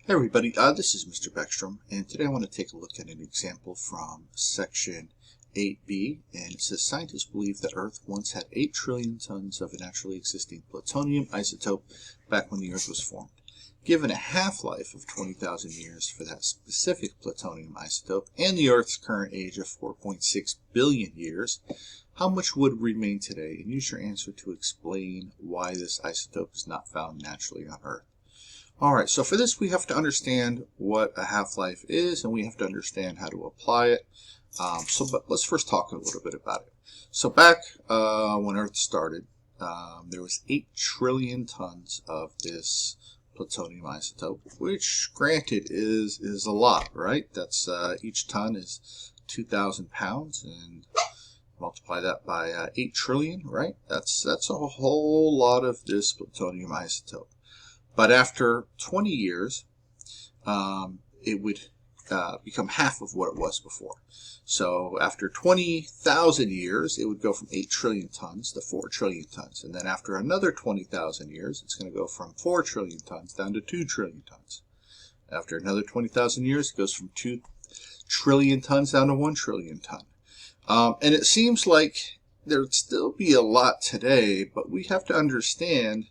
Hey everybody, this is Mr. Beckstrom, and today I want to take a look at an example from section 8b, and it says scientists believe that Earth once had 8 trillion tons of a naturally existing plutonium isotope back when the Earth was formed. Given a half-life of 20,000 years for that specific plutonium isotope and the Earth's current age of 4.6 billion years, how much would remain today? And use your answer to explain why this isotope is not found naturally on Earth. Alright, so for this we have to understand what a half-life is, and we have to understand how to apply it. But let's first talk a little bit about it. So back when Earth started, there was 8 trillion tons of this plutonium isotope, which granted is a lot, right? That's each ton is 2,000 pounds, and multiply that by 8 trillion, right? That's a whole lot of this plutonium isotope. But after 20 years, it would become half of what it was before. So after 20,000 years, it would go from 8 trillion tons to 4 trillion tons. And then after another 20,000 years, it's going to go from 4 trillion tons down to 2 trillion tons. After another 20,000 years, it goes from 2 trillion tons down to 1 trillion ton. And it seems like there'd still be a lot today, but we have to understand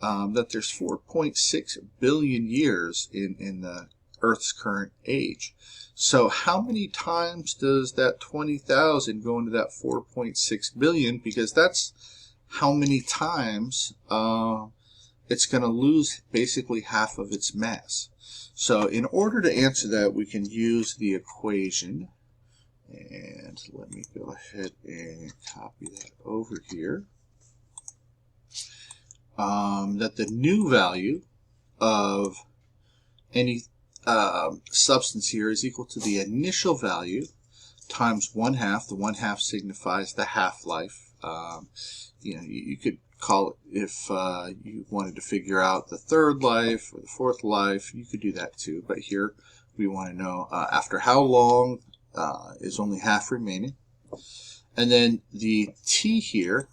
that there's 4.6 billion years in the Earth's current age. So how many times does that 20,000 go into that 4.6 billion? Because that's how many times it's going to lose basically half of its mass. So in order to answer that, we can use the equation. And let me go ahead and copy that over here. That the new value of any substance here is equal to the initial value times 1/2. The 1/2 signifies the half-life. You could call it, if you wanted to figure out the third life or the fourth life, you could do that too. But here we want to know after how long is only half remaining. And then the t here,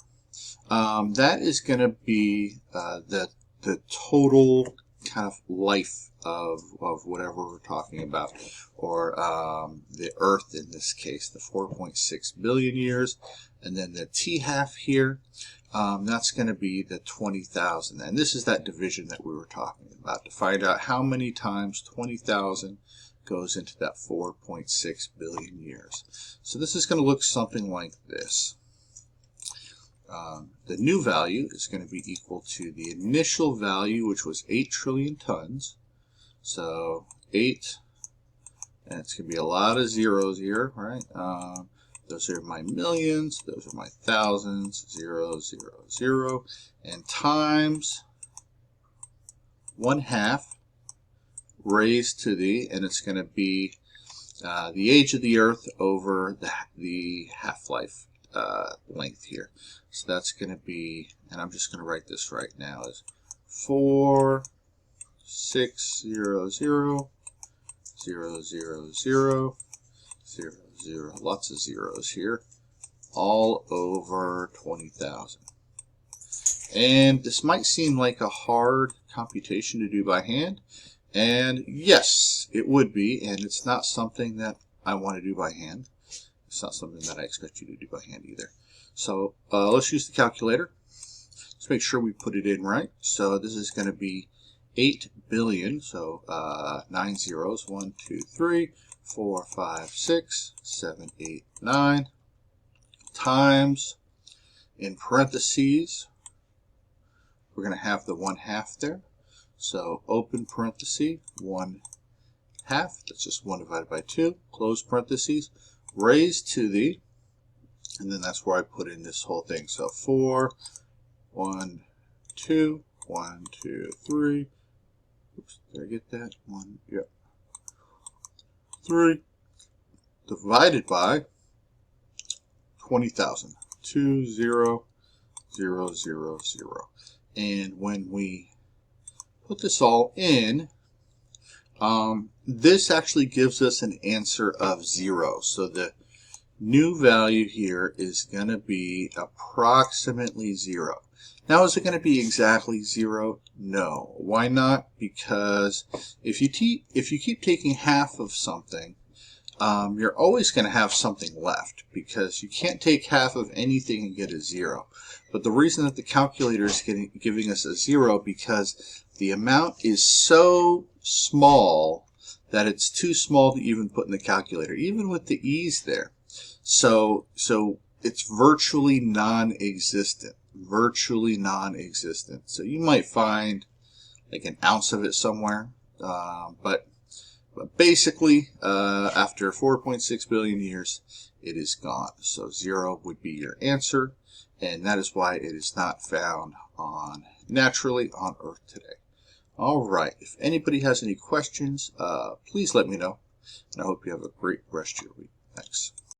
that is going to be the total kind of life of whatever we're talking about, or the Earth in this case, the 4.6 billion years. And then the t-half here, that's going to be the 20,000. And this is that division that we were talking about to find out how many times 20,000 goes into that 4.6 billion years. So this is going to look something like this. The new value is going to be equal to the initial value, which was 8 trillion tons. So 8, and it's going to be a lot of zeros here, right? Those are my millions, those are my thousands, 0, 0, 0, and times 1/2 raised to the, and it's going to be the age of the Earth over the half-life length here. So that's going to be, and I'm just going to write this right now, is 4, 6, 0, 0, 0, 0, 0, 0, 0, lots of zeros here, all over 20,000. And this might seem like a hard computation to do by hand, and yes, it would be, and it's not something that I want to do by hand. It's not something that I expect you to do by hand either. So let's use the calculator. Let's make sure we put it in right. So this is going to be 8 billion, so 9 zeros, 1, 2, 3, 4, 5, 6, 7, 8, 9, times, in parentheses, we're going to have the 1/2 there. So open parenthesis, 1/2, that's just 1 divided by 2, close parentheses, raised to the, and then that's where I put in this whole thing. So 4, 1, 2, 1, 2, 3, oops, did I get that? 1, yep, 3, divided by 20,000, 2, 0, 0, 0, 0. And when we put this all in, this actually gives us an answer of 0. So the new value here is going to be approximately 0. Now, is it going to be exactly 0? No. Why not? Because if you keep taking half of something, you're always going to have something left, because you can't take half of anything and get a 0. But the reason that the calculator is giving us a 0 because the amount is so small that it's too small to even put in the calculator, even with the e's there. So it's virtually non-existent. Virtually non-existent. So you might find like an ounce of it somewhere, but basically, after 4.6 billion years, it is gone. So 0 would be your answer, and that is why it is not found naturally on Earth today. All right. If anybody has any questions, please let me know, and I hope you have a great rest of your week. Thanks.